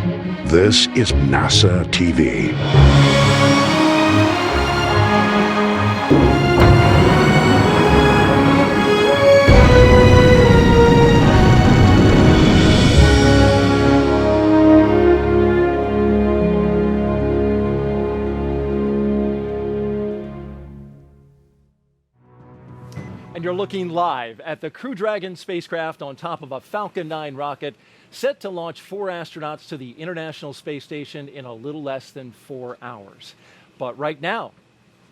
This is NASA TV. And you're looking live at the Crew Dragon spacecraft on top of a Falcon 9 rocket set to launch 4 astronauts to the International Space Station in a little less than 4 hours. But right now,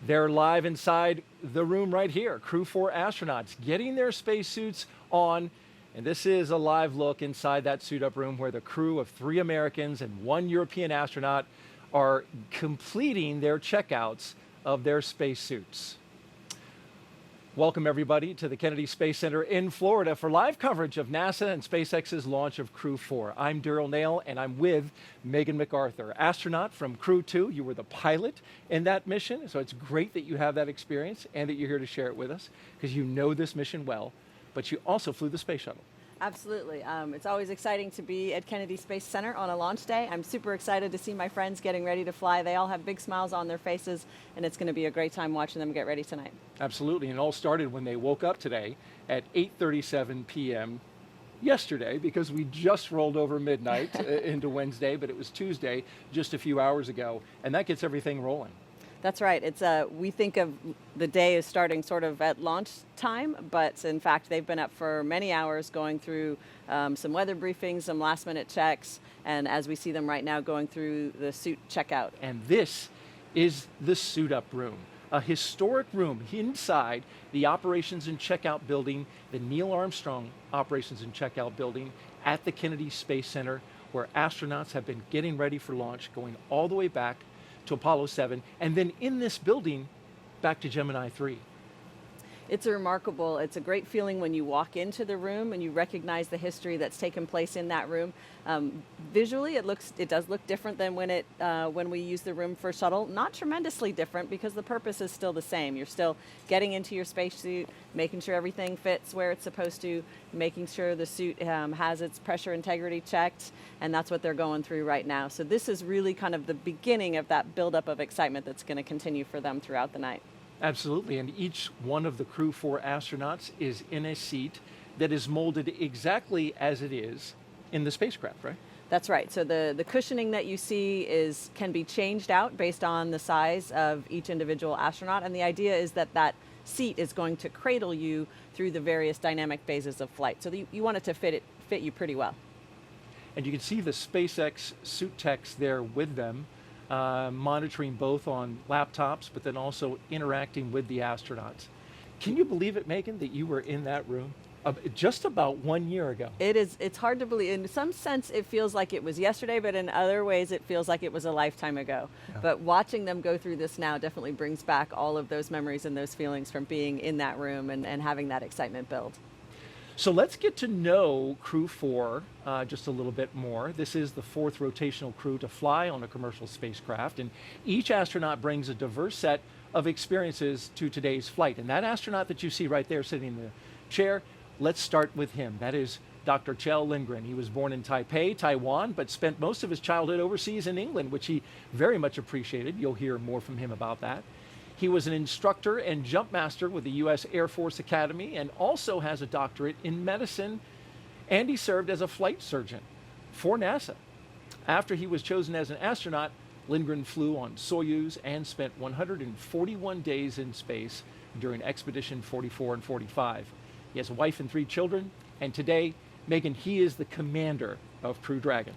they're live inside the room right here. Crew-4 astronauts getting their spacesuits on. And this is a live look inside that suit-up room where the crew of 3 Americans and 1 European astronaut are completing their checkouts of their spacesuits. Welcome, everybody, to the Kennedy Space Center in Florida for live coverage of NASA and SpaceX's launch of Crew-4. I'm Daryl Nail, and I'm with Megan MacArthur, astronaut from Crew-2. You were the pilot in that mission, so it's great that you have that experience and that you're here to share it with us because you know this mission well, but you also flew the space shuttle. Absolutely. It's always exciting to be at Kennedy Space Center on a launch day. I'm super excited to see my friends getting ready to fly. They all have big smiles on their faces, and it's going to be a great time watching them get ready tonight. Absolutely, and it all started when they woke up today at 8:37 p.m. yesterday, because we just rolled over midnight into Wednesday, but it was Tuesday just a few hours ago, and that gets everything rolling. That's right. It's we think of the day as starting sort of at launch time, but in fact they've been up for many hours going through some weather briefings, some last minute checks, and as we see them right now going through the suit checkout. And this is the suit up room, a historic room inside the operations and checkout building, the Neil Armstrong operations and checkout building at the Kennedy Space Center, where astronauts have been getting ready for launch, going all the way back to Apollo 7, and then in this building, back to Gemini 3. It's it's a great feeling when you walk into the room and you recognize the history that's taken place in that room. Visually, it does look different than when we use the room for shuttle. Not tremendously different because the purpose is still the same. You're still getting into your spacesuit, making sure everything fits where it's supposed to, making sure the suit has its pressure integrity checked, and that's what they're going through right now. So this is really kind of the beginning of that buildup of excitement that's going to continue for them throughout the night. Absolutely, and each one of the Crew-4 astronauts is in a seat that is molded exactly as it is in the spacecraft, right? That's right. So the cushioning that you see can be changed out based on the size of each individual astronaut, and the idea is that that seat is going to cradle you through the various dynamic phases of flight. So you want it to fit you pretty well. And you can see the SpaceX suit techs there with them, monitoring both on laptops, but then also interacting with the astronauts. Can you believe it, Megan, that you were in that room just about 1 year ago? It's hard to believe. In some sense, it feels like it was yesterday, but in other ways, it feels like it was a lifetime ago. Yeah. But watching them go through this now definitely brings back all of those memories and those feelings from being in that room and having that excitement build. So let's get to know Crew-4 just a little bit more. This is the 4th rotational crew to fly on a commercial spacecraft, and each astronaut brings a diverse set of experiences to today's flight. And that astronaut that you see right there sitting in the chair, let's start with him. That is Dr. Kjell Lindgren. He was born in Taipei, Taiwan, but spent most of his childhood overseas in England, which he very much appreciated. You'll hear more from him about that. He was an instructor and jump master with the U.S. Air Force Academy and also has a doctorate in medicine, and he served as a flight surgeon for NASA. After he was chosen as an astronaut, Lindgren flew on Soyuz and spent 141 days in space during Expedition 44 and 45. He has a wife and 3 children, and today, Megan, he is the commander of Crew Dragon.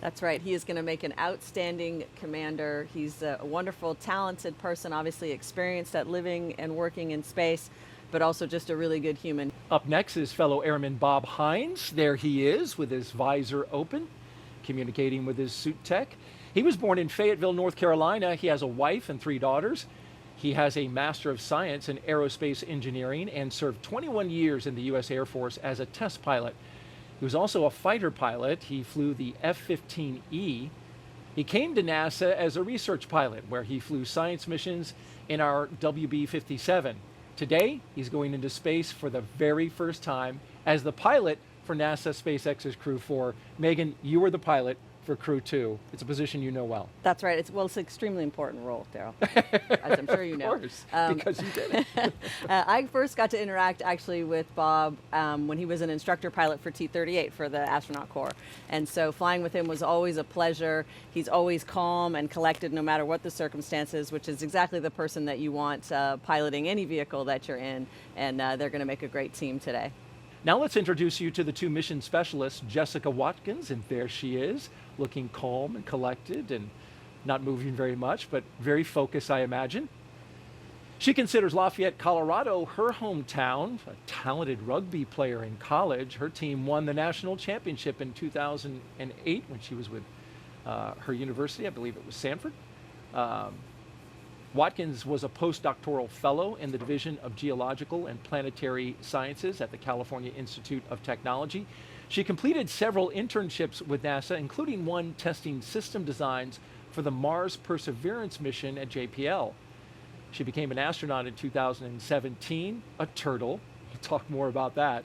That's right. He is going to make an outstanding commander. He's a wonderful, talented person, obviously experienced at living and working in space, but also just a really good human. Up next is fellow airman Bob Hines. There he is with his visor open, communicating with his suit tech. He was born in Fayetteville, North Carolina. He has a wife and 3 daughters. He has a Master of Science in Aerospace Engineering and served 21 years in the U.S. Air Force as a test pilot. He was also a fighter pilot. He flew the F-15E. He came to NASA as a research pilot, where he flew science missions in our WB-57. Today, he's going into space for the very first time as the pilot for NASA SpaceX's Crew-4. Megan, you were the pilot for Crew 2. It's a position you know well. That's right. It's an extremely important role, Daryl, as I'm sure you know. Of course, because you did it. I first got to interact actually with Bob when he was an instructor pilot for T-38 for the Astronaut Corps. And so flying with him was always a pleasure. He's always calm and collected no matter what the circumstances, which is exactly the person that you want piloting any vehicle that you're in. And they're going to make a great team today. Now let's introduce you to the two mission specialists, Jessica Watkins, and there she is, looking calm and collected and not moving very much, but very focused, I imagine. She considers Lafayette, Colorado, her hometown, a talented rugby player in college. Her team won the national championship in 2008 when she was with her university, I believe it was Sanford. Watkins was a postdoctoral fellow in the Division of Geological and Planetary Sciences at the California Institute of Technology. She completed several internships with NASA, including one testing system designs for the Mars Perseverance mission at JPL. She became an astronaut in 2017, a turtle. We'll talk more about that.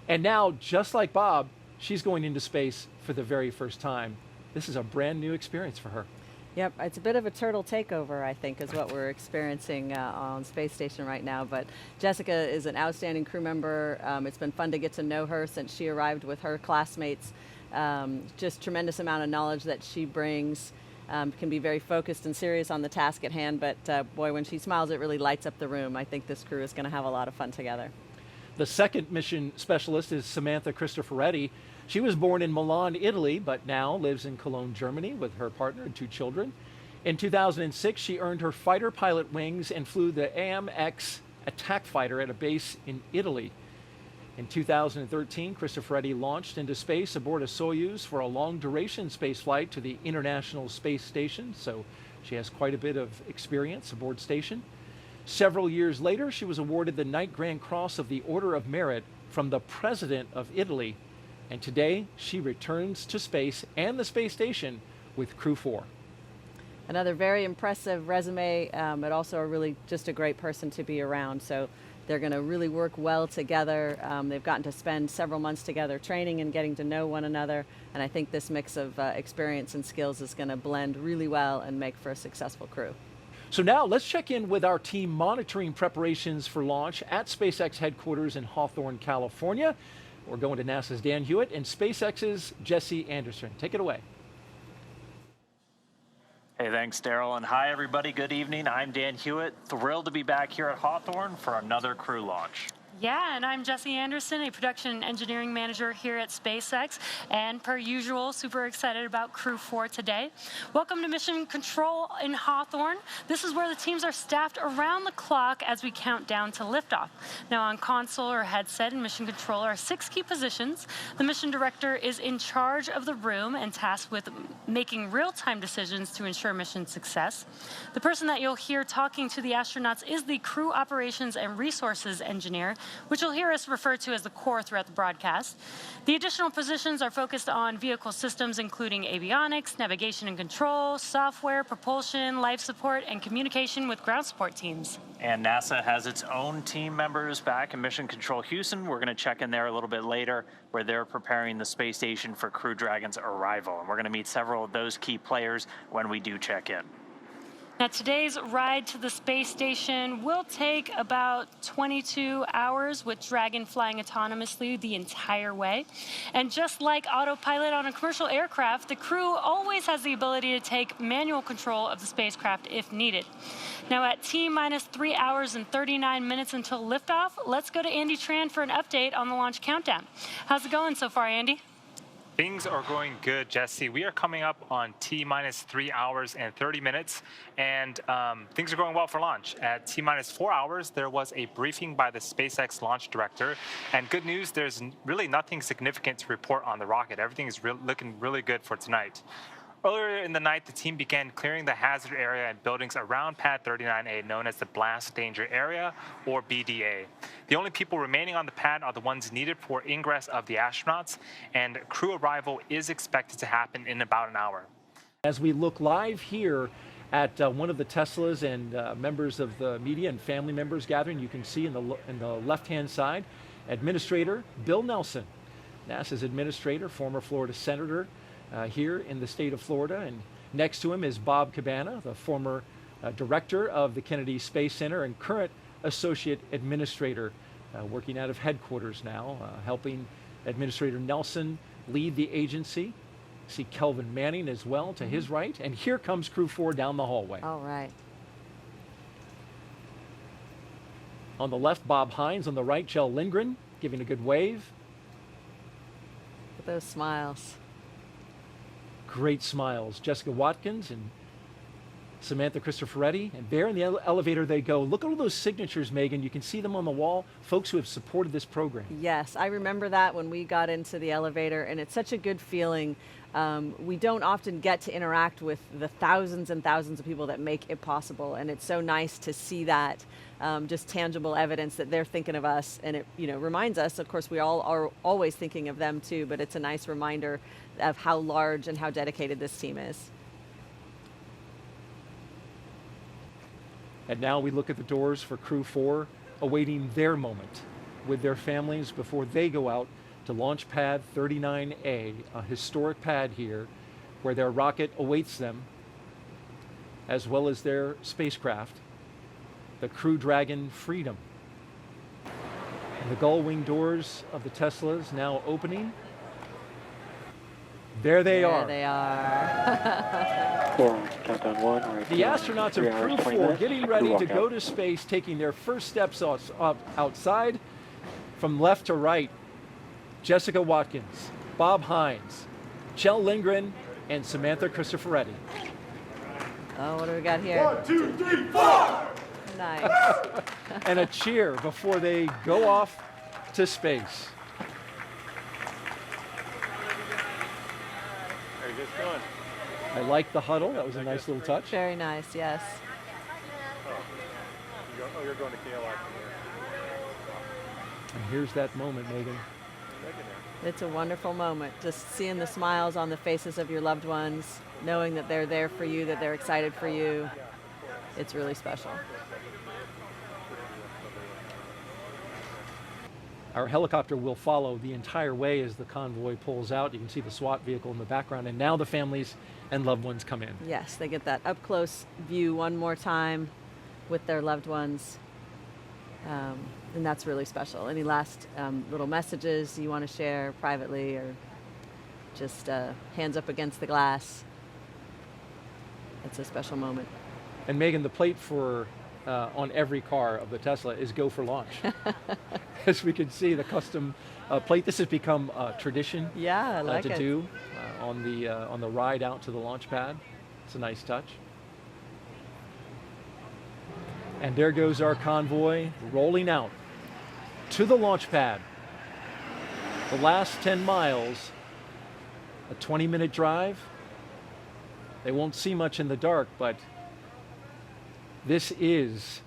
And now, just like Bob, she's going into space for the very first time. This is a brand new experience for her. Yep, it's a bit of a turtle takeover, I think, is what we're experiencing on Space Station right now. But Jessica is an outstanding crew member. It's been fun to get to know her since she arrived with her classmates. Just tremendous amount of knowledge that she brings. Can be very focused and serious on the task at hand, but boy, when she smiles, it really lights up the room. I think this crew is going to have a lot of fun together. The second mission specialist is Samantha Cristoforetti. She was born in Milan, Italy, but now lives in Cologne, Germany with her partner and two children. In 2006, she earned her fighter pilot wings and flew the AMX attack fighter at a base in Italy. In 2013, Cristoforetti launched into space aboard a Soyuz for a long-duration space flight to the International Space Station, so she has quite a bit of experience aboard station. Several years later, she was awarded the Knight Grand Cross of the Order of Merit from the President of Italy. And today, she returns to space and the space station with Crew 4. Another very impressive resume, but also really just a great person to be around. So they're going to really work well together. They've gotten to spend several months together training and getting to know one another. And I think this mix of experience and skills is going to blend really well and make for a successful crew. So now let's check in with our team monitoring preparations for launch at SpaceX headquarters in Hawthorne, California. We're going to NASA's Dan Hewitt and SpaceX's Jesse Anderson. Take it away. Hey, thanks, Daryl. And hi, everybody. Good evening. I'm Dan Hewitt. Thrilled to be back here at Hawthorne for another crew launch. Yeah, and I'm Jesse Anderson, a production and engineering manager here at SpaceX, and per usual, super excited about Crew 4 today. Welcome to Mission Control in Hawthorne. This is where the teams are staffed around the clock as we count down to liftoff. Now on console or headset and Mission Control are 6 key positions. The mission director is in charge of the room and tasked with making real-time decisions to ensure mission success. The person that you'll hear talking to the astronauts is the crew operations and resources engineer, which you'll hear us refer to as the core throughout the broadcast. The additional positions are focused on vehicle systems, including avionics, navigation and control, software, propulsion, life support, and communication with ground support teams. And NASA has its own team members back in Mission Control Houston. We're going to check in there a little bit later, where they're preparing the space station for Crew Dragon's arrival. And we're going to meet several of those key players when we do check in. Now, today's ride to the space station will take about 22 hours with Dragon flying autonomously the entire way. And just like autopilot on a commercial aircraft, the crew always has the ability to take manual control of the spacecraft if needed. Now, at T-minus 3 hours and 39 minutes until liftoff, let's go to Andy Tran for an update on the launch countdown. How's it going so far, Andy? Things are going good, Jesse. We are coming up on T-minus 3 hours and 30 minutes, and things are going well for launch. At T-minus 4 hours, there was a briefing by the SpaceX launch director, and good news, there's really nothing significant to report on the rocket. Everything is looking really good for tonight. Earlier in the night, the team began clearing the hazard area and buildings around Pad 39A, known as the Blast Danger Area, or BDA. The only people remaining on the pad are the ones needed for ingress of the astronauts, and crew arrival is expected to happen in about an hour. As we look live here at one of the Teslas and members of the media and family members gathering, you can see in the left-hand side, Administrator Bill Nelson, NASA's administrator, former Florida Senator, here in the state of Florida. And next to him is Bob Cabana, the former director of the Kennedy Space Center and current associate administrator, working out of headquarters now, helping Administrator Nelson lead the agency. See Kelvin Manning as well to his right. And here comes Crew 4 down the hallway. All right. On the left, Bob Hines. On the right, Kjell Lindgren, giving a good wave. With those smiles. Great smiles. Jessica Watkins and Samantha Cristoforetti. And there in the elevator they go. Look at all those signatures, Megan. You can see them on the wall. Folks who have supported this program. Yes, I remember that when we got into the elevator, and it's such a good feeling. We don't often get to interact with the thousands and thousands of people that make it possible, and it's so nice to see that just tangible evidence that they're thinking of us, and it reminds us, of course, we all are always thinking of them too, but it's a nice reminder of how large and how dedicated this team is. And now we look at the doors for Crew 4, awaiting their moment with their families before they go out to Launch Pad 39A, a historic pad here where their rocket awaits them, as well as their spacecraft, the Crew Dragon Freedom. And the gull wing doors of the Teslas now opening. There they are. There they are. 4, countdown 1. The astronauts of Crew 4 getting ready to go to space, taking their first steps outside. From left to right, Jessica Watkins, Bob Hines, Kjell Lindgren, and Samantha Cristoforetti. Oh, what do we got here? 1, 2, 3, 4! Nice. And a cheer before they go off to space. How are you guys doing? I like the huddle. That was a nice little touch. Very nice, yes. You're going to KLR from here. And here's that moment, Megan. It's a wonderful moment, just seeing the smiles on the faces of your loved ones, knowing that they're there for you, that they're excited for you. It's really special. Our helicopter will follow the entire way as the convoy pulls out. You can see the SWAT vehicle in the background, and now the families and loved ones come in. Yes, they get that up-close view one more time with their loved ones. And that's really special. Any last little messages you want to share privately, or just hands up against the glass? It's a special moment. And Megan, the plate for on every car of the Tesla is "Go for launch." As we can see, the custom plate. This has become a tradition. Yeah, I like to it. do on the ride out to the launch pad. It's a nice touch. And there goes our convoy rolling out to the launch pad. The last 10 miles, a 20-minute drive. They won't see much in the dark, but this is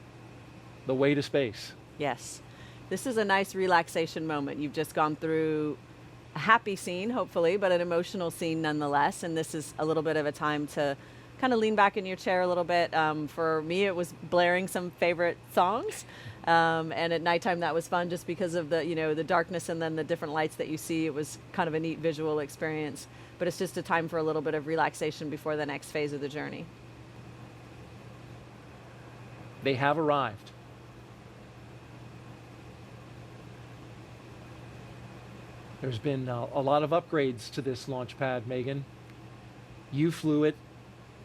the way to space. Yes. This is a nice relaxation moment. You've just gone through a happy scene, hopefully, but an emotional scene nonetheless. And this is a little bit of a time to kind of lean back in your chair a little bit. For me, it was blaring some favorite songs. And at nighttime, that was fun just because of the, the darkness and then the different lights that you see. It was kind of a neat visual experience. But it's just a time for a little bit of relaxation before the next phase of the journey. They have arrived. There's been a lot of upgrades to this launch pad, Megan. You flew it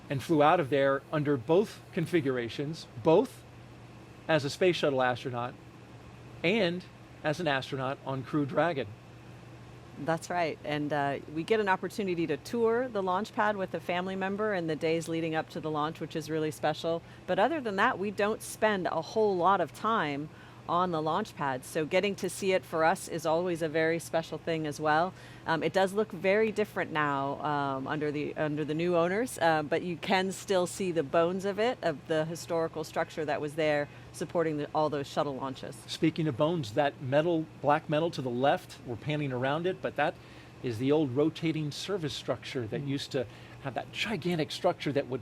and flew out of there under both configurations, both as a space shuttle astronaut and as an astronaut on Crew Dragon. That's right. And we get an opportunity to tour the launch pad with a family member in the days leading up to the launch, which is really special. But other than that, we don't spend a whole lot of time on the launch pad. So getting to see it for us is always a very special thing as well. It does look very different now under the new owners, but you can still see the bones of it, of the historical structure that was there supporting all those shuttle launches. Speaking of bones, that metal, black metal to the left, we're panning around it, but that is the old rotating service structure that used to have that gigantic structure that would,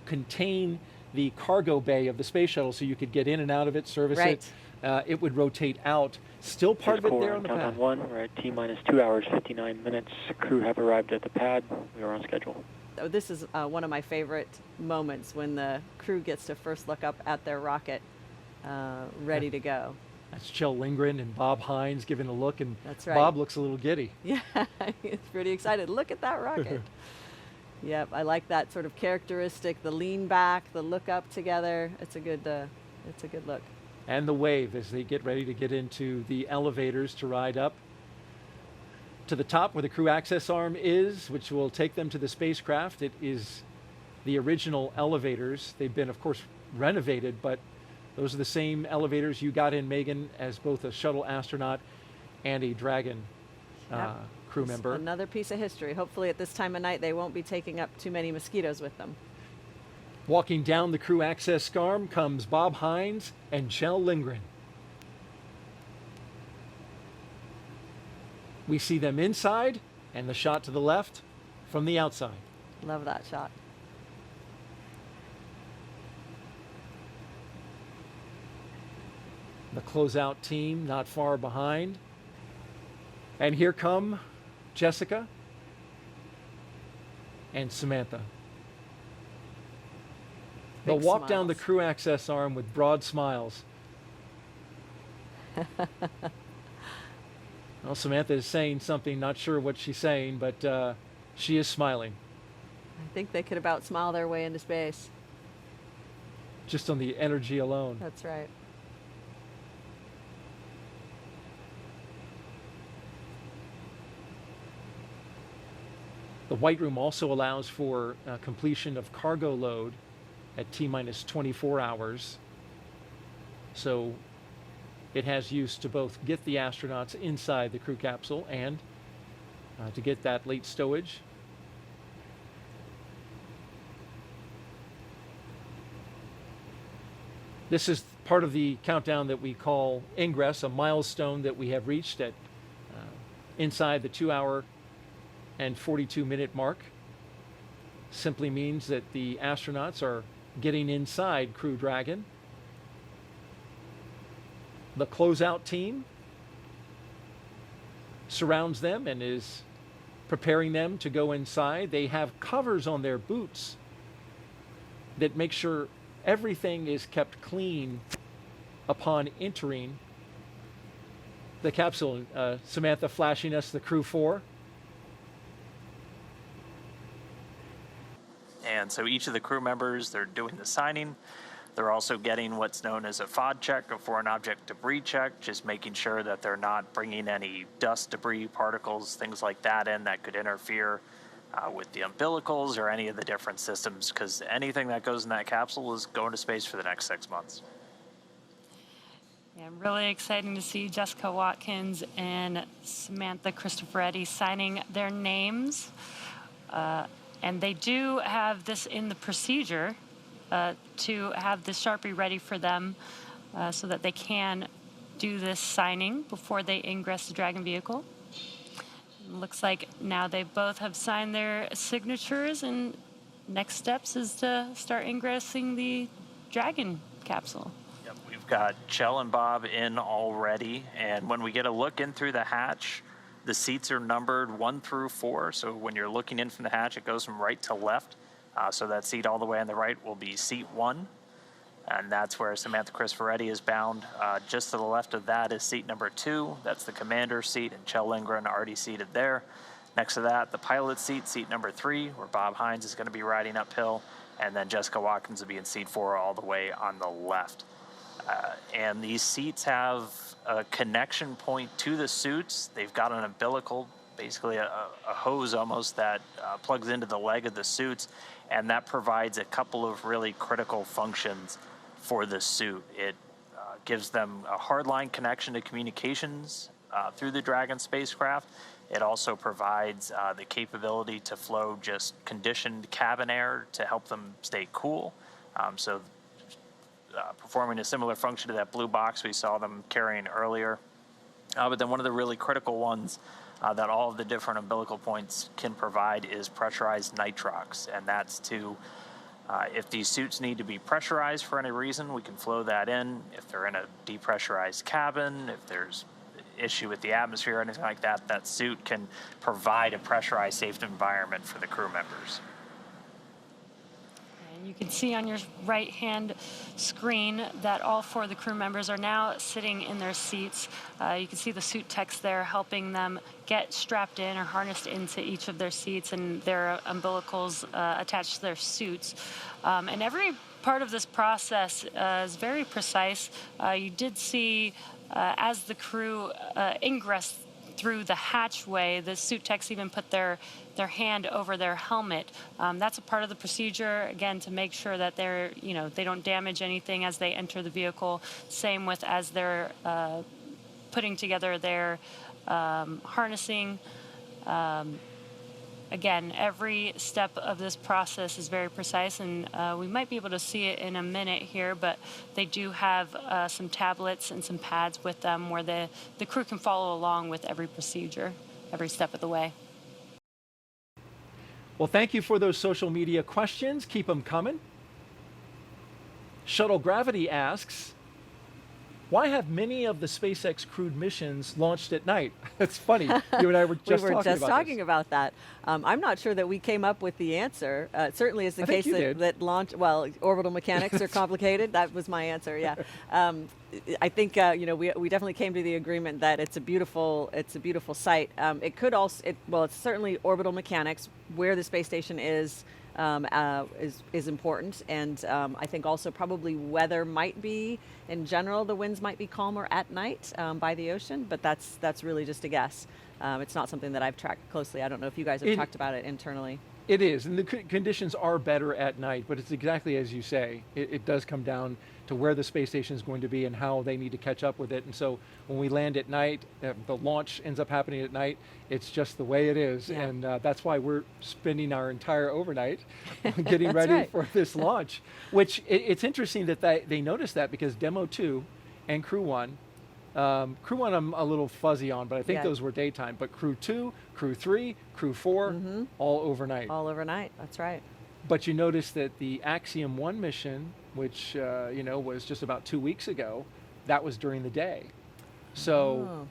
contain the cargo bay of the space shuttle, so you could get in and out of it, service Right. it, it would rotate out. Still part of it there on the countdown pad. 1. We're at T-minus 2 hours, 59 minutes. Crew have arrived at the pad. We are on schedule. Oh, this is one of my favorite moments when the crew gets to first look up at their rocket ready to go. That's Kjell Lindgren and Bob Hines giving a look, and That's right. Bob looks a little giddy. Yeah, he's pretty excited. Look at that rocket. Yep, I like that sort of characteristic, the lean back, the look up together. It's a good look. And the wave as they get ready to get into the elevators to ride up to the top where the crew access arm is, which will take them to the spacecraft. It is the original elevators. They've been, of course, renovated, but those are the same elevators you got in, Megan, as both a shuttle astronaut and a Dragon crew member. Another piece of history. Hopefully at this time of night they won't be taking up too many mosquitoes with them. Walking down the crew access arm comes Bob Hines and Kjell Lindgren. We see them inside, and the shot to the left from the outside. Love that shot. The closeout team not far behind. And here come Jessica and Samantha. They'll Big walk down the smiles. crew access arm with broad smiles. Well, Samantha is saying something, not sure what she's saying, but she is smiling. I think they could about smile their way into space. Just on the energy alone. That's right. The White Room also allows for completion of cargo load at T-minus 24 hours. So it has use to both get the astronauts inside the crew capsule and to get that late stowage. This is part of the countdown that we call ingress, a milestone that we have reached at inside the 2-hour and 42-minute mark. Simply means that the astronauts are getting inside Crew Dragon. The closeout team surrounds them and is preparing them to go inside. They have covers on their boots that make sure everything is kept clean upon entering the capsule. Samantha flashing us the Crew-4. And so each of the crew members, they're doing the signing. They're also getting what's known as a FOD check, a foreign object debris check, just making sure that they're not bringing any dust, debris, particles, things like that in that could interfere with the umbilicals or any of the different systems, because anything that goes in that capsule is going to space for the next 6 months. Yeah, really exciting to see Jessica Watkins and Samantha Cristoforetti signing their names. And they do have this in the procedure to have the Sharpie ready for them so that they can do this signing before they ingress the Dragon vehicle. It looks like now they both have signed their signatures, and next steps is to start ingressing the Dragon capsule. Yep, we've got Kjell and Bob in already, and when we get a look in through the hatch, the seats are numbered 1 through 4, so when you're looking in from the hatch, it goes from right to left. So that seat all the way on the right will be seat 1, and that's where Samantha Cristoforetti is bound. Just to the left of that is seat number 2. That's the commander's seat, and Kjell Lindgren already seated there. Next to that, the pilot's seat, seat number 3, where Bob Hines is going to be riding uphill, and then Jessica Watkins will be in seat 4 all the way on the left. And these seats have a connection point to the suits. They've got an umbilical, basically a hose almost, that plugs into the leg of the suits, and that provides a couple of really critical functions for the suit. It gives them a hardline connection to communications through the Dragon spacecraft. It also provides the capability to flow just conditioned cabin air to help them stay cool. Performing a similar function to that blue box we saw them carrying earlier. But then one of the really critical ones that all of the different umbilical points can provide is pressurized nitrox, and that's to If these suits need to be pressurized for any reason, we can flow that in. If they're in a depressurized cabin, if there's issue with the atmosphere or anything like that, that suit can provide a pressurized, safe environment for the crew members. And you can see on your right-hand screen that all 4 of the crew members are now sitting in their seats. You can see the suit techs there helping them get strapped in or harnessed into each of their seats, and their umbilicals attached to their suits. And every part of this process is very precise. You did see as the crew ingress through the hatchway, the suit techs even put their hand over their helmet. That's a part of the procedure, again, to make sure that they don't damage anything as they enter the vehicle. Same with as they're putting together their harnessing. Again, every step of this process is very precise, and we might be able to see it in a minute here, but they do have some tablets and some pads with them where the crew can follow along with every procedure, every step of the way. Well, thank you for those social media questions. Keep them coming. Shuttle Gravity asks, why have many of the SpaceX crewed missions launched at night? It's funny. You and I were just talking about that. I'm not sure that we came up with the answer. It certainly is the case that launch. Well, orbital mechanics are complicated. That was my answer. Yeah. I think we definitely came to the agreement that it's a beautiful site. It could also it's certainly orbital mechanics where the space station is important, and I think also probably weather might be, in general, the winds might be calmer at night by the ocean, but that's really just a guess. It's not something that I've tracked closely. I don't know if you guys have talked about it internally. It is, and the conditions are better at night, but it's exactly as you say. It does come down to where the space station is going to be and how they need to catch up with it. And so when we land at night, the launch ends up happening at night. It's just the way it is, and that's why we're spending our entire overnight getting ready for this launch. Which it's interesting that they noticed that, because Demo 2 and Crew 1, Crew 1 I'm a little fuzzy on, but I think those were daytime. But Crew 2, Crew 3, Crew 4, all overnight. All overnight, that's right. But you notice that the Axiom 1 mission, which was just about 2 weeks ago, that was during the day. So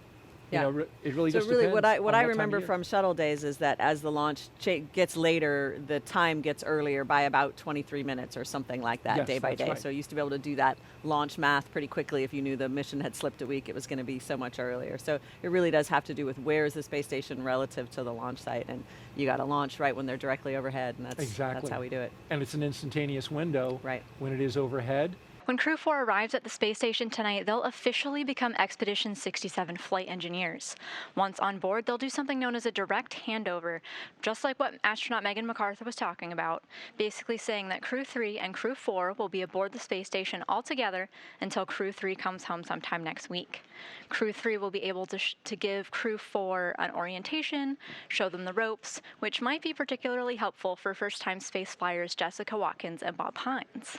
it really just depends. What I remember from shuttle days is that as the launch gets later, the time gets earlier by about 23 minutes or something like that, day by day. Right. So you used to be able to do that launch math pretty quickly. If you knew the mission had slipped a week, it was going to be so much earlier. So it really does have to do with where is the space station relative to the launch site, and you got to launch right when they're directly overhead, and that's how we do it. And it's an instantaneous window when it is overhead. When Crew-4 arrives at the space station tonight, they'll officially become Expedition 67 flight engineers. Once on board, they'll do something known as a direct handover, just like what astronaut Megan McArthur was talking about, basically saying that Crew-3 and Crew-4 will be aboard the space station all together until Crew-3 comes home sometime next week. Crew-3 will be able to give Crew-4 an orientation, show them the ropes, which might be particularly helpful for first-time space flyers Jessica Watkins and Bob Hines.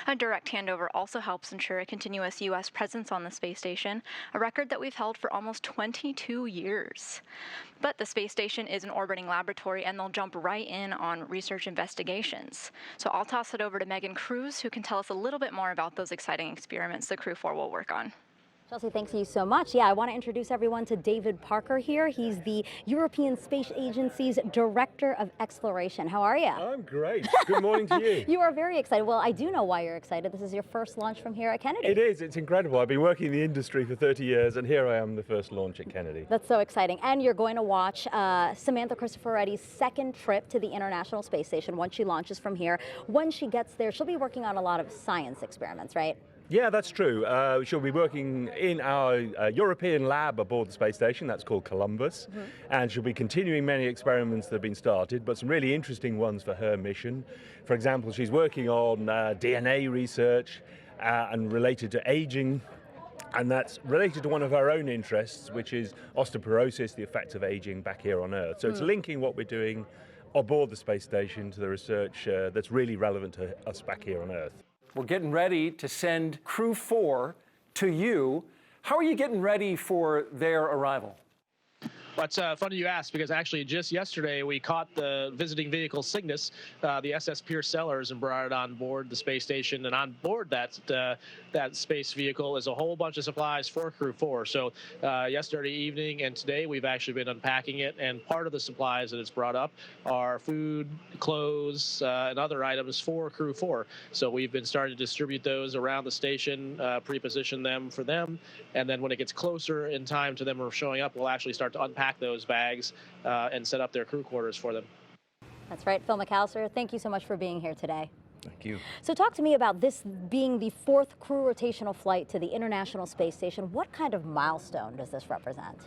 A direct handover also helps ensure a continuous U.S. presence on the space station, a record that we've held for almost 22 years. But the space station is an orbiting laboratory, and they'll jump right in on research investigations. So I'll toss it over to Megan Cruz, who can tell us a little bit more about those exciting experiments the Crew-4 will work on. Chelsea, thanks you so much. Yeah, I want to introduce everyone to David Parker here. He's the European Space Agency's Director of Exploration. How are you? I'm great. Good morning to you. You are very excited. Well, I do know why you're excited. This is your first launch from here at Kennedy. It is. It's incredible. I've been working in the industry for 30 years, and here I am, the first launch at Kennedy. That's so exciting. And you're going to watch Samantha Cristoforetti's second trip to the International Space Station once she launches from here. When she gets there, she'll be working on a lot of science experiments, right? Yeah, that's true. She'll be working in our European lab aboard the space station. That's called Columbus. And she'll be continuing many experiments that have been started, but some really interesting ones for her mission. For example, she's working on DNA research and related to aging. And that's related to one of our own interests, which is osteoporosis, the effects of aging back here on Earth. So it's linking what we're doing aboard the space station to the research that's really relevant to us back here on Earth. We're getting ready to send Crew-4 to you. How are you getting ready for their arrival? Well, it's funny you asked, because actually just yesterday we caught the visiting vehicle Cygnus, the SS Pierce Sellers, and brought it on board the space station. And on board that space vehicle is a whole bunch of supplies for Crew-4. So yesterday evening and today we've actually been unpacking it, and part of the supplies that it's brought up are food, clothes, and other items for Crew-4. So we've been starting to distribute those around the station, pre-position them for them, and then when it gets closer in time to them showing up, we'll actually start to unpack those bags and set up their crew quarters for them. That's right. Phil McAllister, thank you so much for being here today. Thank you. So talk to me about this being the 4th crew rotational flight to the International Space Station. What kind of milestone does this represent?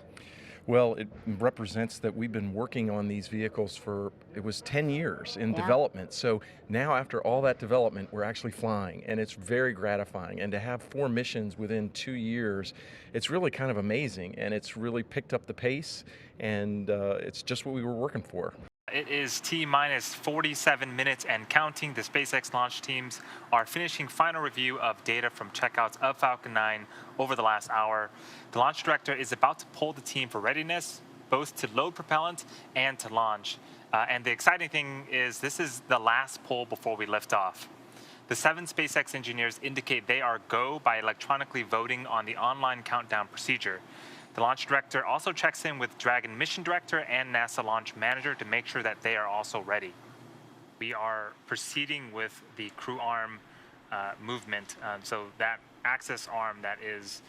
Well, it represents that we've been working on these vehicles for, it was 10 years in development. So now after all that development, we're actually flying, and it's very gratifying. And to have 4 missions within 2 years, it's really kind of amazing, and it's really picked up the pace, and it's just what we were working for. It is T-minus 47 minutes and counting. The SpaceX launch teams are finishing final review of data from checkouts of Falcon 9 over the last hour. The launch director is about to poll the team for readiness, both to load propellant and to launch. And the exciting thing is this is the last poll before we lift off. The 7 SpaceX engineers indicate they are go by electronically voting on the online countdown procedure. The launch director also checks in with Dragon mission director and NASA launch manager to make sure that they are also ready. We are proceeding with the crew arm movement. So that access arm that is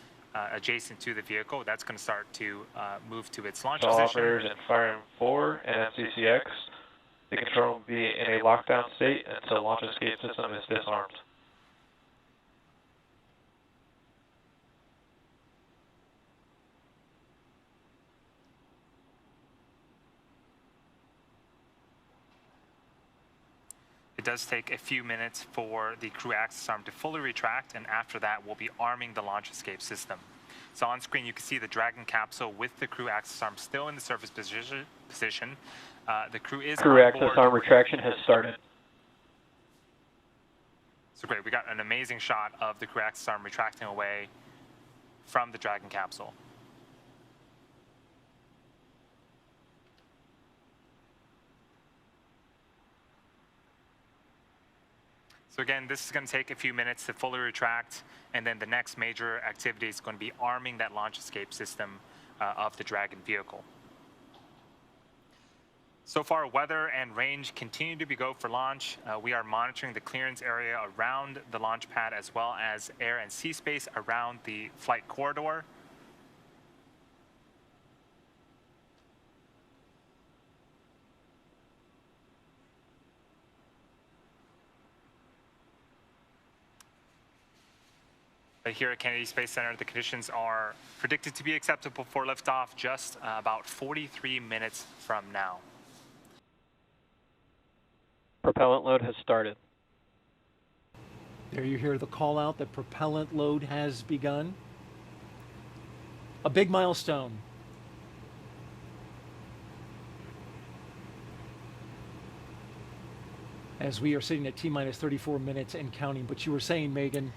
adjacent to the vehicle, that's going to start to move to its launch position. Operators in Fire 4 and CCX. The control will be in a lockdown state until launch escape system is disarmed. It does take a few minutes for the crew access arm to fully retract, and after that, we'll be arming the launch escape system. So on screen, you can see the Dragon capsule with the crew access arm still in the surface position. The crew is Crew on access board. arm retraction has started. So great, we got an amazing shot of the crew access arm retracting away from the Dragon capsule. So again, this is going to take a few minutes to fully retract, and then the next major activity is going to be arming that launch escape system of the Dragon vehicle. So far, weather and range continue to be go for launch. We are monitoring the clearance area around the launch pad as well as air and sea space around the flight corridor. Here at Kennedy Space Center, the conditions are predicted to be acceptable for liftoff just about 43 minutes from now. Propellant load has started. There you hear the call out that propellant load has begun. A big milestone. As we are sitting at T-minus 34 minutes and counting, but you were saying, Megan,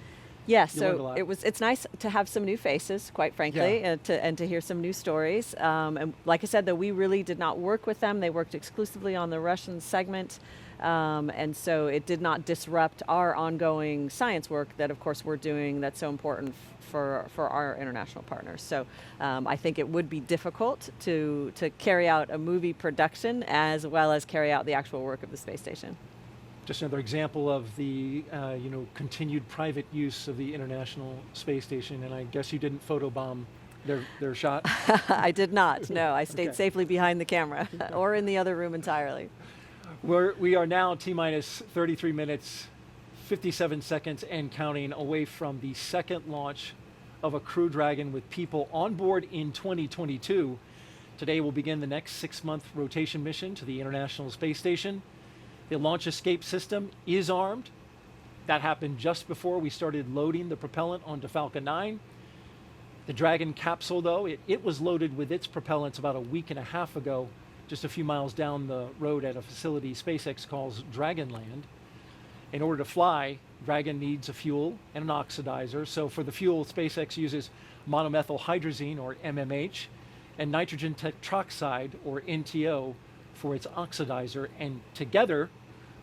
yeah, so it's nice to have some new faces, quite frankly, Yeah. and to hear some new stories. And like I said, though, we really did not work with them. They worked exclusively on the Russian segment. And so it did not disrupt our ongoing science work that, of course, we're doing that's so important for our international partners. So I think it would be difficult to carry out a movie production as well as carry out the actual work of the space station. just another example of the continued private use of the International Space Station, and I guess you didn't photobomb their shot? I did not, no. I stayed Okay. safely behind the camera or in the other room entirely. We are now T-minus 33 minutes, 57 seconds and counting away from the second launch of a Crew Dragon with people on board in 2022. Today will begin the next 6-month rotation mission to the International Space Station. The launch escape system is armed. That happened just before we started loading the propellant onto Falcon 9. The Dragon capsule, though, it was loaded with its propellants about a week and a half ago, just a few miles down the road at a facility SpaceX calls Dragonland. In order to fly, Dragon needs a fuel and an oxidizer. So for the fuel, SpaceX uses monomethyl hydrazine, or MMH. and nitrogen tetroxide, or NTO, for its oxidizer, and together,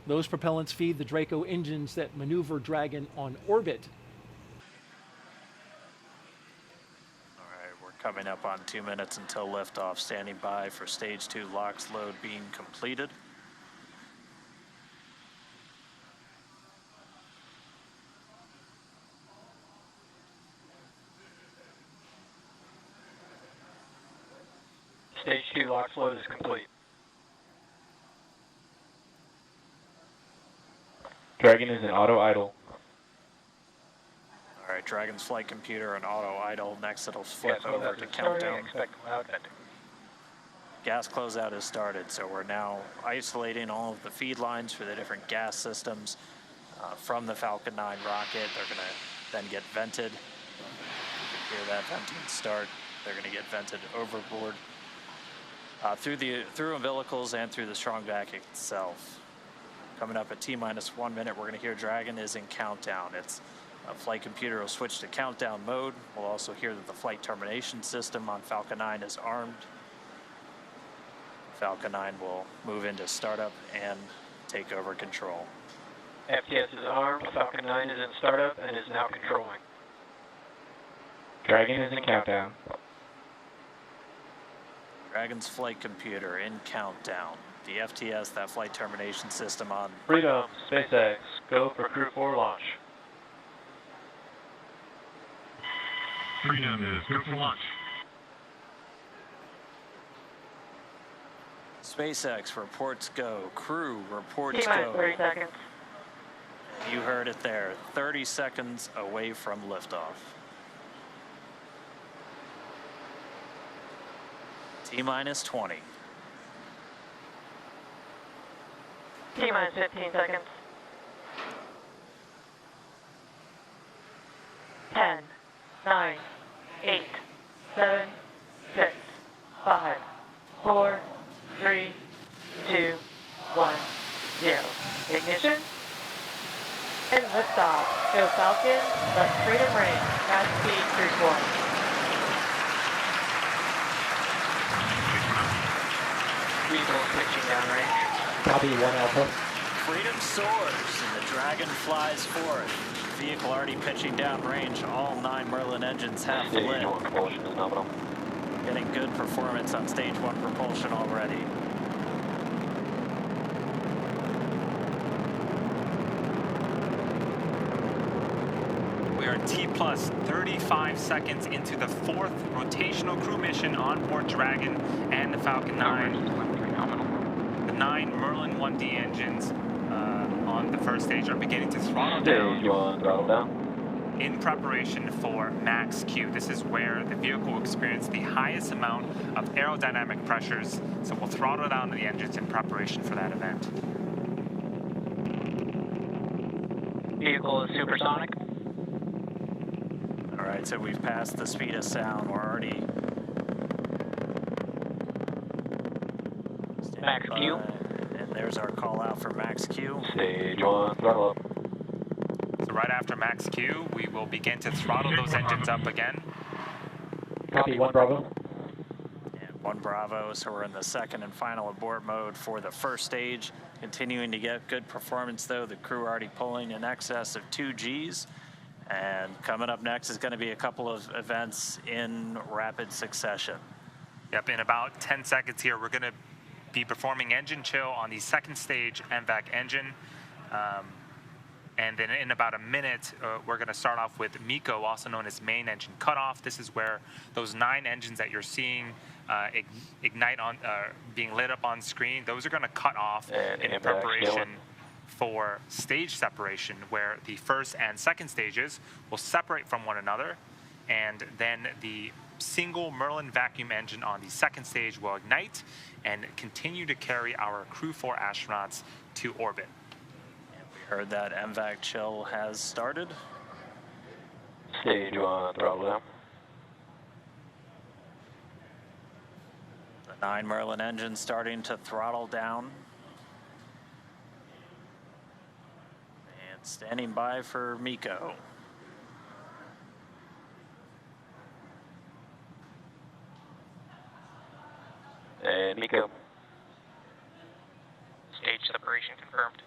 those propellants feed the Draco engines that maneuver Dragon on orbit. All right, we're coming up on 2 minutes until liftoff, standing by for stage 2 LOX load being completed. Stage 2 LOX load is complete. Dragon is in auto idle. All right, Dragon's flight computer and auto idle. Next, it'll flip over to countdown. Gas closeout has started, so we're now isolating all of the feed lines for the different gas systems from the Falcon 9 rocket. They're going to then get vented. You can hear that venting start. They're going to get vented overboard through umbilicals and through the strong vac itself. Coming up at T-minus 1 minute, we're going to hear Dragon is in countdown. Its flight computer will switch to countdown mode. We'll also hear that the flight termination system on Falcon 9 is armed. Falcon 9 will move into startup and take over control. FTS is armed, Falcon 9 is in startup and is now controlling. Dragon is in countdown. Dragon's flight computer in countdown. The FTS, that flight termination system on. Freedom, SpaceX, go for Crew-4 launch. Freedom is go for launch. SpaceX reports go. Crew reports T-minus go. 30 seconds. You heard it there. 30 seconds away from liftoff. T-minus 20. T-minus 15 seconds. 10, 9, 8, 7, 6, 5, 4, 3, 2, 1, 0. Ignition. And liftoff. Go Falcon, left freedom range. Fast speed Crew-4. Vehicle pitching downrange. Copy 1 Alpha. Freedom soars and the Dragon flies forth. Vehicle already pitching downrange. All 9 Merlin engines have Stage lit. 1 propulsion is nominal. Getting good performance on stage 1 propulsion already. We are T plus 35 seconds into the 4th rotational crew mission on board Dragon and the Falcon 9. The 9 Merlin 1D engines on the first stage are beginning to throttle down. Stage 1 throttle down. In preparation for max Q. This is where the vehicle will experience the highest amount of aerodynamic pressures, so we'll throttle down the engines in preparation for that event. Vehicle is supersonic. All right, so we've passed the speed of sound. We're already Max Q. And there's our call out for max Q. Stage 1 throttle up. So right after max Q, we will begin to throttle those engines up again. Copy 1 Bravo. And 1 Bravo, so we're in the second and final abort mode for the first stage. Continuing to get good performance though. The crew already pulling in excess of 2 Gs. And coming up next is going to be a couple of events in rapid succession. Yep, in about 10 seconds here, we're going to be performing engine chill on the second stage MVAC engine. And then in about a minute, we're going to start off with MECO, also known as main engine cutoff. This is where those 9 engines that you're seeing ignite on, being lit up on screen, those are going to cut off in preparation for stage separation, where the first and second stages will separate from one another, and then the single Merlin vacuum engine on the second stage will ignite and continue to carry our Crew-4 astronauts to orbit. And we heard that MVAC chill has started. Stage 1 throttle down. The 9 Merlin engines starting to throttle down. And standing by for MECO. and MECO. Stage separation confirmed.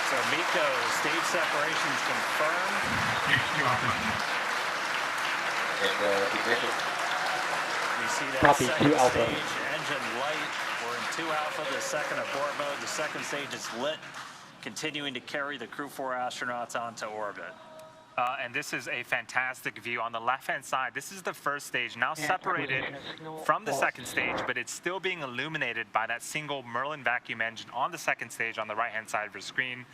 So MECO, stage separations confirmed. And ignition. We see that Copy, second 2 Alpha. stage, engine light. We're in 2 Alpha, the second abort mode. The second stage is lit, continuing to carry the Crew-4 astronauts onto orbit. And this is a fantastic view. On the left-hand side, this is the first stage, now separated from the second stage, but it's still being illuminated by that single Merlin vacuum engine on the second stage on the right-hand side of your screen.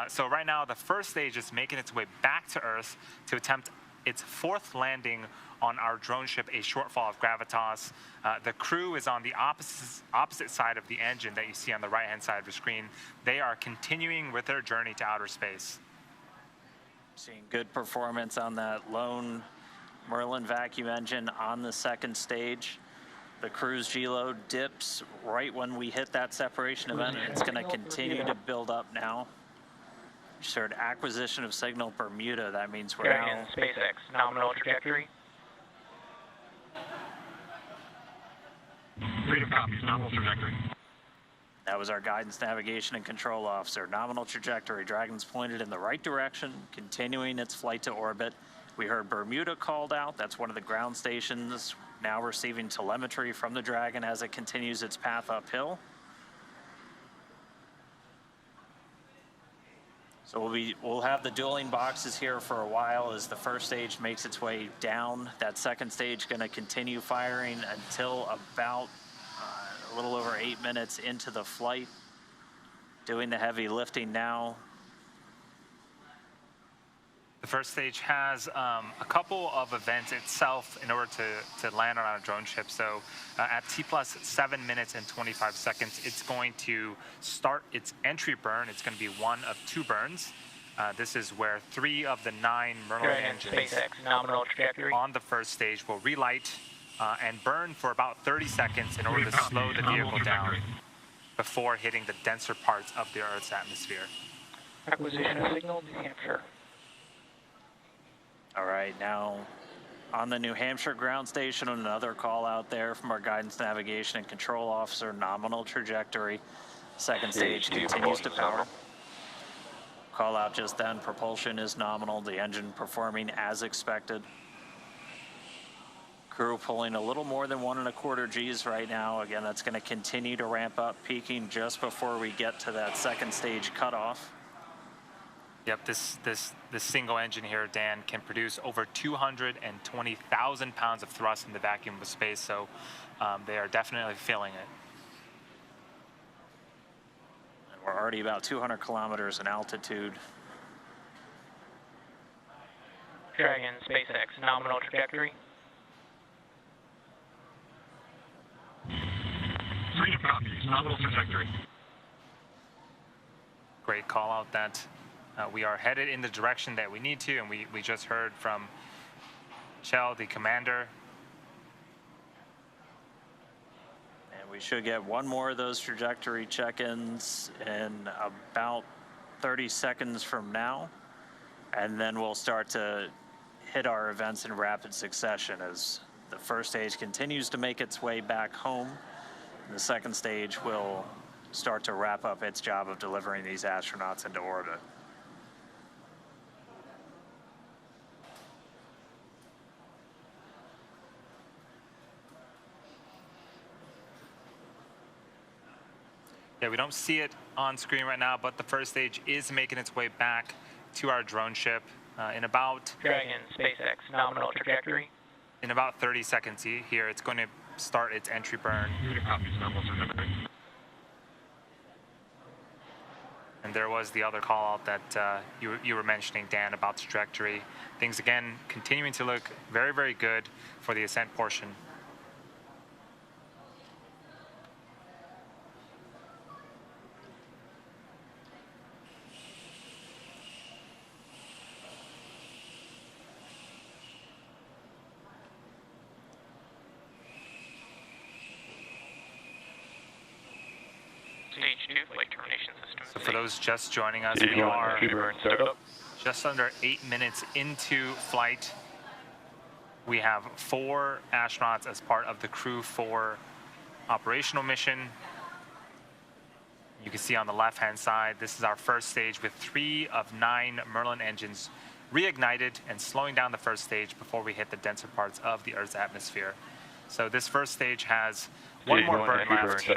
So right now, the first stage is making its way back to Earth to attempt its 4th landing on our drone ship, a shortfall of gravitas. The crew is on the opposite side of the engine that you see on the right-hand side of the screen. They are continuing with their journey to outer space. Seeing good performance on that lone Merlin vacuum engine on the second stage. The cruise G-load dips right when we hit that separation event, and it's going to continue to build up now. Just heard acquisition of signal Bermuda. That means we're now... SpaceX, nominal trajectory. Freedom copies, nominal trajectory. That was our guidance, navigation, and control officer. Nominal trajectory. Dragon's pointed in the right direction, continuing its flight to orbit. We heard Bermuda called out. That's one of the ground stations now receiving telemetry from the Dragon as it continues its path uphill. So we'll have the dueling boxes here for a while as the first stage makes its way down. That second stage going to continue firing until about a little over 8 minutes into the flight. Doing the heavy lifting now. The first stage has a couple of events itself in order to land on our drone ship. So at T plus 7 minutes and 25 seconds, it's going to start its entry burn. It's going to be one of 2 burns. This is where 3 of the 9 Merlin engines SpaceX, nominal trajectory. on the first stage will relight and burn for about 30 seconds in order to slow the vehicle down before hitting the denser parts of the Earth's atmosphere. Acquisition of signal, New Hampshire. All right, now on the New Hampshire ground station, another call out there from our guidance, navigation, and control officer, nominal trajectory. Second stage continues to power. Call out just then, propulsion is nominal, the engine performing as expected. Crew pulling a little more than 1.25 Gs right now. Again, that's going to continue to ramp up, peaking just before we get to that second stage cutoff. Yep, this single engine here, Dan, can produce over 220,000 pounds of thrust in the vacuum of space, so they are definitely feeling it. And we're already about 200 kilometers in altitude. Dragon, SpaceX, nominal trajectory. Freedom copies, nominal trajectory. Great call out that we are headed in the direction that we need to, and we just heard from Kjell, the commander. And we should get one more of those trajectory check-ins in about 30 seconds from now. And then we'll start to hit our events in rapid succession as the first stage continues to make its way back home. And the second stage will start to wrap up its job of delivering these astronauts into orbit. Yeah, we don't see it on screen right now, but the first stage is making its way back to our drone ship in about... Dragon, SpaceX, nominal trajectory. In about 30 seconds here, it's going to start its entry burn. And there was the other call out that you were mentioning, Dan, about the trajectory. Things, again, continuing to look very, very good for the ascent portion. Stage 2, flight termination system. So for those just joining us, we are just under 8 minutes into flight. We have 4 astronauts as part of the Crew-4 operational mission. You can see on the left-hand side, this is our first stage with 3 of 9 Merlin engines reignited and slowing down the first stage before we hit the denser parts of the Earth's atmosphere. So this first stage has one more burn left.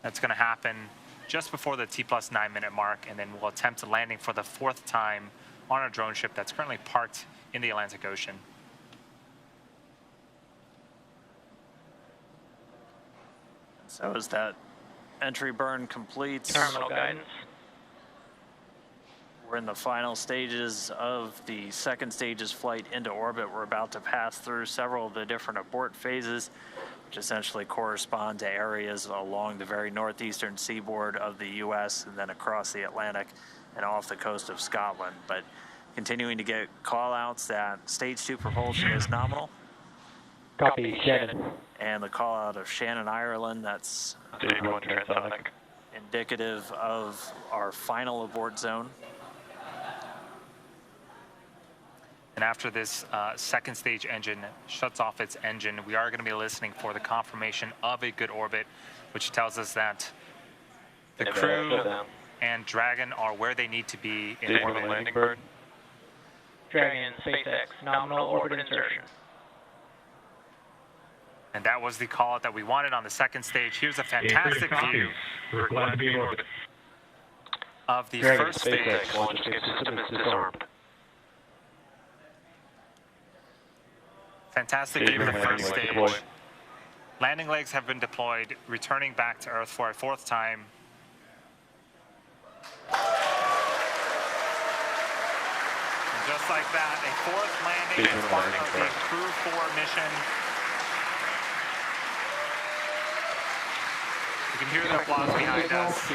That's going to happen just before the T+9 minute mark, and then we'll attempt landing for the 4th time on our drone ship that's currently parked in the Atlantic Ocean. So as that entry burn completes, Terminal guidance. we're in the final stages of the second stage's flight into orbit. We're about to pass through several of the different abort phases, which essentially correspond to areas along the very northeastern seaboard of the U.S. and then across the Atlantic and off the coast of Scotland. But continuing to get call-outs that stage 2 propulsion is nominal. Copy, Shannon. And the call-out of Shannon, Ireland, that's indicative of our final abort zone. And after this second stage engine shuts off its engine, we are going to be listening for the confirmation of a good orbit, which tells us that the crew and Dragon are where they need to be in orbit. Landing burn. Dragon, SpaceX, nominal orbit insertion. And that was the call out that we wanted on the second stage. Here's a fantastic view We're glad to be in orbit. of the Dragon, first stage. SpaceX launch escape system is disarmed. Fantastic view of the first stage. Landing legs have been deployed, returning back to Earth for a 4th time. And just like that, a 4th landing as part of the Crew-4 mission. You can hear the applause behind us.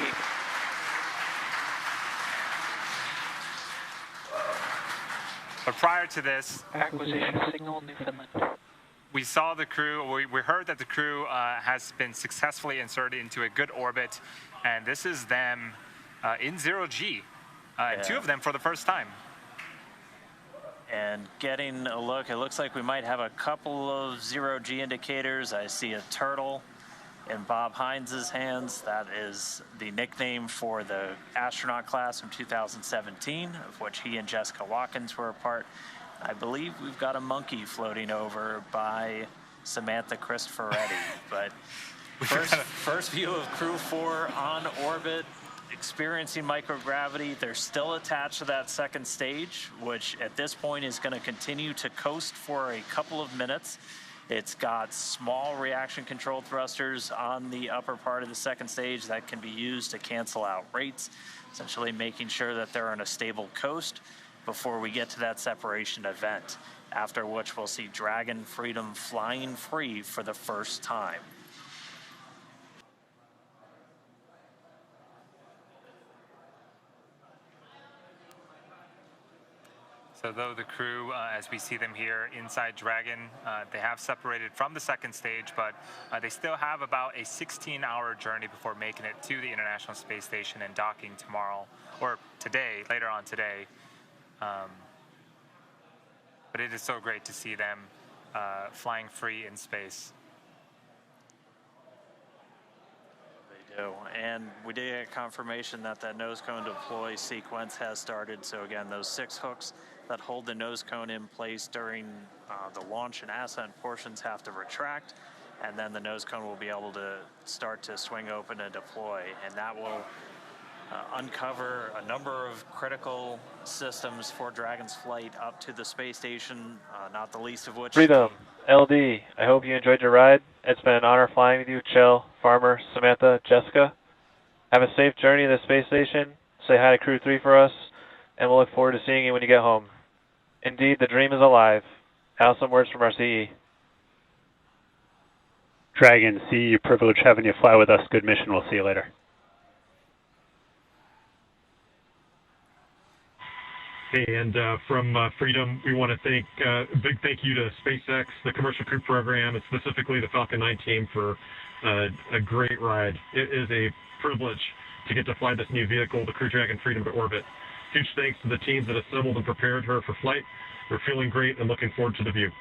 But prior to this, Acquisition signal, Newfoundland. we saw the crew, we heard that the crew has been successfully inserted into a good orbit, and this is them in 0G, and 2 of them for the first time. And getting a look, it looks like we might have a couple of 0G indicators. I see a turtle in Bob Hines' hands. That is the nickname for the astronaut class from 2017, of which he and Jessica Watkins were a part. I believe we've got a monkey floating over by Samantha Cristoforetti. But first view of Crew-4 on orbit, experiencing microgravity. They're still attached to that second stage, which at this point is going to continue to coast for a couple of minutes. It's got small reaction control thrusters on the upper part of the second stage that can be used to cancel out rates, essentially making sure that they're on a stable coast before we get to that separation event, after which we'll see Dragon Freedom flying free for the first time. So though the crew, as we see them here inside Dragon, they have separated from the second stage, but they still have about a 16-hour journey before making it to the International Space Station and docking tomorrow, or today, later on today. But it is so great to see them flying free in space. They do. And we did get confirmation that that nose cone deploy sequence has started. So again, those 6 hooks that hold the nose cone in place during the launch and ascent portions have to retract, and then the nose cone will be able to start to swing open and deploy, and that will uncover a number of critical systems for Dragon's flight up to the space station, not the least of which... Freedom, LD, I hope you enjoyed your ride. It's been an honor flying with you, Kjell, Farmer, Samantha, Jessica. Have a safe journey to the space station. Say hi to Crew-3 for us, and we'll look forward to seeing you when you get home. Indeed, the dream is alive. Now some words from our CE. Dragon, CE, privilege having you fly with us. Good mission. We'll see you later. Hey, and from Freedom, we want to thank a big thank you to SpaceX, the Commercial Crew Program, and specifically the Falcon 9 team for a great ride. It is a privilege to get to fly this new vehicle, the Crew Dragon Freedom, to orbit. Huge thanks to the teams that assembled and prepared her for flight. We're feeling great and looking forward to the view.